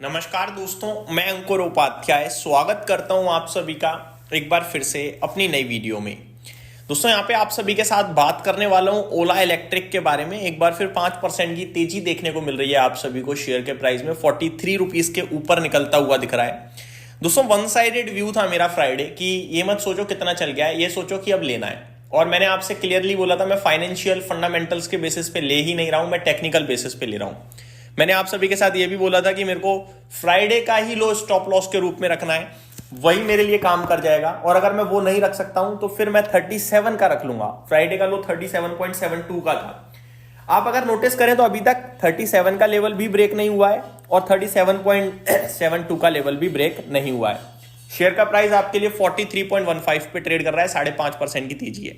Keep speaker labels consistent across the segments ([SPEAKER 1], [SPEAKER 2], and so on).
[SPEAKER 1] नमस्कार दोस्तों, मैं अंकुर उपाध्याय स्वागत करता हूं आप सभी का एक बार फिर से अपनी नई वीडियो में। दोस्तों यहाँ पे आप सभी के साथ बात करने वाला हूं ओला इलेक्ट्रिक के बारे में। एक बार फिर 5% की तेजी देखने को मिल रही है आप सभी को। शेयर के प्राइस में 43 रुपीज के ऊपर निकलता हुआ दिख रहा है। दोस्तों वन साइडेड व्यू था मेरा फ्राइडे कि ये मत सोचो कितना चल गया है, ये सोचो कि अब लेना है। और मैंने आपसे क्लियरली बोला था मैं फाइनेंशियल फंडामेंटल्स के बेसिस पे ले ही नहीं रहा हूं, मैं टेक्निकल बेसिस पे ले रहा हूं। मैंने आप सभी के साथ ये भी बोला था कि मेरे को फ्राइडे का ही लो स्टॉप लॉस के रूप में रखना है, वही मेरे लिए काम कर जाएगा। और अगर मैं वो नहीं रख सकता हूं तो फिर मैं 37 का रख लूंगा। फ्राइडे का लो 37.72 का था। आप अगर नोटिस करें तो अभी तक 37 का लेवल भी ब्रेक नहीं हुआ है और 37.72 का लेवल भी ब्रेक नहीं हुआ है। शेयर का प्राइस आपके लिए 43.15 पे ट्रेड कर रहा है। 5.5% की तेजी है।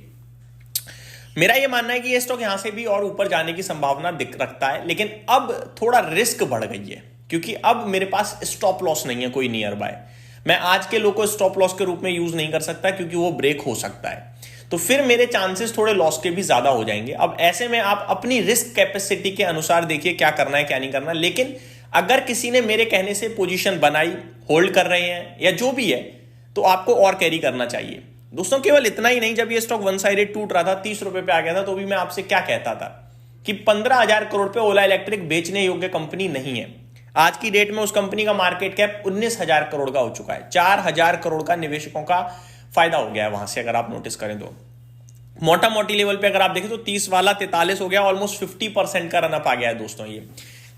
[SPEAKER 1] मेरा ये मानना है कि ये स्टॉक यहां से भी और ऊपर जाने की संभावना दिख रखता है, लेकिन अब थोड़ा रिस्क बढ़ गई है क्योंकि अब मेरे पास स्टॉप लॉस नहीं है कोई नियर बाय। मैं आज के लो को स्टॉप लॉस के रूप में यूज नहीं कर सकता क्योंकि वो ब्रेक हो सकता है, तो फिर मेरे चांसेस थोड़े लॉस के भी ज्यादा हो जाएंगे। अब ऐसे में आप अपनी रिस्क कैपेसिटी के अनुसार देखिए क्या करना है क्या नहीं करना। लेकिन अगर किसी ने मेरे कहने से पोजीशन बनाई, होल्ड कर रहे हैं या जो भी है, तो आपको और कैरी करना चाहिए। दोस्तों केवल इतना ही नहीं, जब ये स्टॉक वन साइडेड टूट रहा था 30 रुपए पे आ गया था, तो भी मैं आपसे क्या कहता था कि 15,000 करोड़ पे ओला इलेक्ट्रिक बेचने योग्य कंपनी नहीं है। आज की डेट में उस कंपनी का मार्केट कैप 19,000 करोड़ का हो चुका है। 4,000 करोड़ का निवेशकों का फायदा हो गया है वहां से, अगर आप नोटिस करें तो। मोटा मोटी लेवल पे अगर आप देखें तो 30 वाला 43 हो गया, ऑलमोस्ट 50% का रनअप आ गया है दोस्तों ये।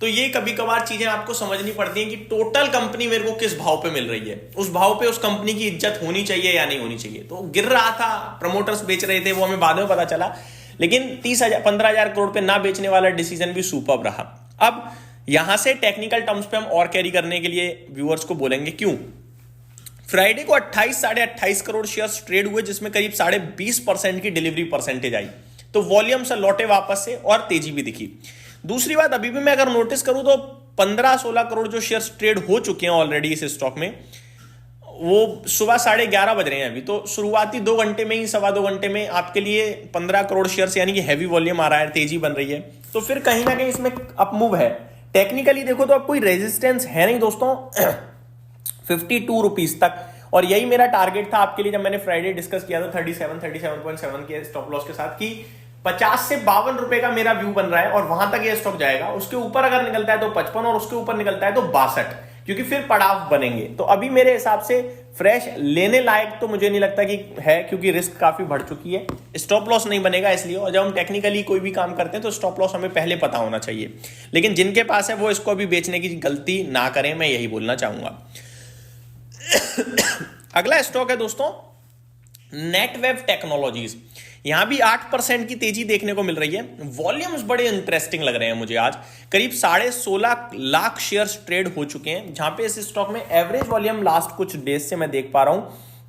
[SPEAKER 1] तो ये कभी कभार चीजें आपको समझनी पड़ती हैं कि टोटल कंपनी मेरे को किस भाव पे मिल रही है, उस भाव पे उस कंपनी की इज्जत होनी चाहिए या नहीं होनी चाहिए। तो गिर रहा था, प्रमोटर्स बेच रहे थे, वो हमें बाद में पता चला, लेकिन 15,000 करोड़ पे ना बेचने वाला डिसीजन भी सुपर्ब रहा। अब यहां से टेक्निकल टर्म्स पे हम और कैरी करने के लिए व्यूअर्स को बोलेंगे क्यों। फ्राइडे को 28-28.5 करोड़ शेयर्स ट्रेड हुए, जिसमें करीब 20.5% की डिलीवरी परसेंटेज आई। तो वॉल्यूम से लौटे वापस से और तेजी भी दिखी। दूसरी बात, अभी भी मैं अगर नोटिस करूं तो 15-16 करोड़ जो शेयर्स ट्रेड हो चुके हैं ऑलरेडी इस स्टॉक में, वो सुबह 11:30 बज रहे हैं अभी। तो शुरुआती 2 घंटे में ही, 2.25 घंटे में आपके लिए 15 करोड़ शेयर्स यानी कि हैवी वॉल्यूम आ रहा है, तेजी बन रही है। तो फिर कहीं ना कहीं इसमें अप मूव है। टेक्निकली देखो तो अब कोई रेजिस्टेंस है नहीं दोस्तों 52 रुपीज तक। और यही मेरा टारगेट था आपके लिए जब मैंने फ्राइडे डिस्कस किया था 37.7 के स्टॉप लॉस के साथ कि 50 से 52 रुपए का मेरा व्यू बन रहा है और वहां तक ये स्टॉक जाएगा। उसके ऊपर अगर निकलता है तो 55 और उसके ऊपर निकलता है तो 62, क्योंकि फिर पड़ाव बनेंगे। तो अभी मेरे हिसाब से फ्रेश लेने लायक तो मुझे नहीं लगता कि है, क्योंकि रिस्क काफी बढ़ चुकी है। स्टॉप लॉस नहीं बनेगा इसलिए। और जब हम टेक्निकली कोई भी काम करते हैं तो स्टॉप लॉस हमें पहले पता होना चाहिए। लेकिन जिनके पास है वो इसको अभी बेचने की गलती ना करें, मैं यही बोलना चाहूंगा। अगला स्टॉक है दोस्तों नेटवेव टेक्नोलॉजीज। यहां भी 8% की तेजी देखने को मिल रही है। वॉल्यूम्स बड़े इंटरेस्टिंग लग रहे हैं मुझे आज। करीब 16.5 लाख शेयर्स ट्रेड हो चुके हैं, जहां पे इस स्टॉक में एवरेज वॉल्यूम लास्ट कुछ डेज से मैं देख पा रहा हूं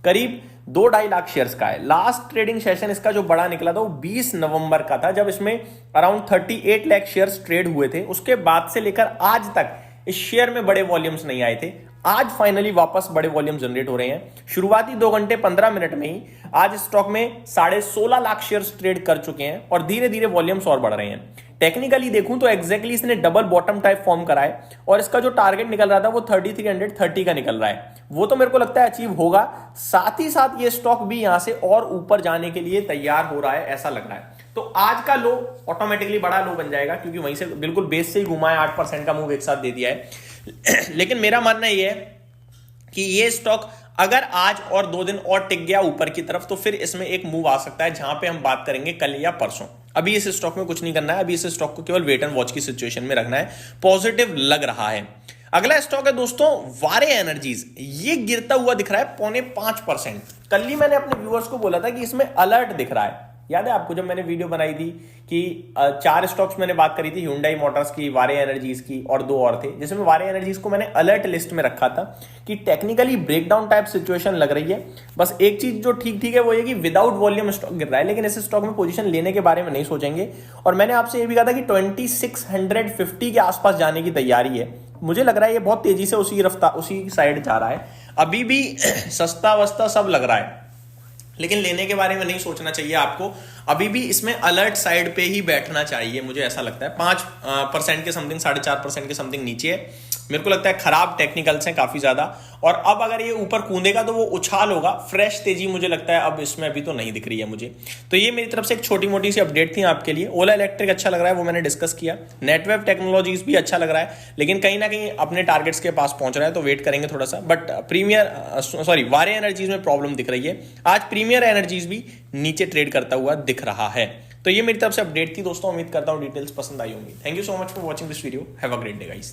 [SPEAKER 1] करीब 2-2.5 लाख शेयर्स का है। लास्ट ट्रेडिंग सेशन इसका जो बड़ा निकला था वो 20 नवंबर का था, जब इसमें अराउंड 38 लाख शेयर्स ट्रेड हुए थे। उसके बाद से लेकर आज तक इस शेयर में बड़े वॉल्यूम्स नहीं आए थे। आज फाइनली वापस बड़े वॉल्यूम जनरेट हो रहे हैं। शुरुआती 2 घंटे 15 मिनट में ही आज स्टॉक में 16.5 लाख शेयर्स ट्रेड कर चुके हैं और धीरे धीरे वॉल्यूम्स और बढ़ रहे हैं। टेक्निकली देखूं तो एग्जैक्टली इसने डबल बॉटम टाइप फॉर्म करा है और इसका जो टारगेट निकल रहा था वो 3330 का निकल रहा है। वो तो मेरे को लगता है अचीव होगा। साथ ही साथ ये स्टॉक भी यहां से और ऊपर जाने के लिए तैयार हो रहा है, ऐसा लग रहा है। तो आज का लो ऑटोमेटिकली बड़ा लो बन जाएगा, क्योंकि वहीं से बिल्कुल बेस से ही घुमा है, 8% का मूव एक साथ दे दिया है। लेकिन मेरा मानना यह है कि ये स्टॉक अगर आज और 2 दिन और टिक गया ऊपर की तरफ तो फिर इसमें एक मूव आ सकता है, जहां पे हम बात करेंगे कल या परसों। अभी इस स्टॉक में कुछ नहीं करना है, अभी इस स्टॉक को केवल वेट एंड वॉच की सिचुएशन में रखना है। पॉजिटिव लग रहा है। अगला स्टॉक है दोस्तों वारे एनर्जीज। ये गिरता हुआ दिख रहा है 4.5%। कल ही मैंने अपने व्यूअर्स को बोला था कि इसमें अलर्ट दिख रहा है। याद है आपको जब मैंने वीडियो बनाई थी कि 4 स्टॉक्स मैंने बात करी थी, Hyundai मोटर्स की, वारे एनर्जीज की और 2 और थे, जिसमें वारे एनर्जीज को मैंने अलर्ट लिस्ट में रखा था कि टेक्निकली ब्रेकडाउन टाइप सिचुएशन लग रही है। बस एक चीज जो ठीक है वो ये कि विदाउट वॉल्यूम स्टॉक गिर रहा है, लेकिन इस स्टॉक में पोजीशन लेने के बारे में नहीं सोचेंगे। और मैंने आपसे ये भी कहा था कि 2650 के आसपास जाने की तैयारी है। मुझे लग रहा है ये बहुत तेजी से उसी साइड जा रहा है। अभी भी सस्ता वस्ता सब लग रहा है, लेकिन लेने के बारे में नहीं सोचना चाहिए आपको। अभी भी इसमें अलर्ट साइड पे ही बैठना चाहिए, मुझे ऐसा लगता है। 5% के समथिंग, 4.5% के समथिंग नीचे है। मेरे को लगता है खराब टेक्निकल्स हैं काफी ज्यादा, और अब अगर ये ऊपर कूदेगा तो वो उछाल होगा। फ्रेश तेजी मुझे लगता है अब इसमें अभी तो नहीं दिख रही है मुझे। तो ये मेरी तरफ से एक छोटी मोटी सी अपडेट थी आपके लिए। ओला इलेक्ट्रिक अच्छा लग रहा है, वो मैंने डिस्कस किया। नेटवेव टेक्नोलॉजीज भी अच्छा लग रहा है, लेकिन कहीं ना कहीं अपने टारगेट्स के पास पहुंच रहा है, तो वेट करेंगे थोड़ा सा। बट वारे एनर्जीज में प्रॉब्लम दिख रही है। आज प्रीमियर एनर्जीज भी नीचे ट्रेड करता हुआ दिख रहा है। तो ये मेरी तरफ से अपडेट थी दोस्तों। उम्मीद करता हूं डिटेल्स पसंद आई होंगी। Thank you so much for watching this video. Have a great day guys.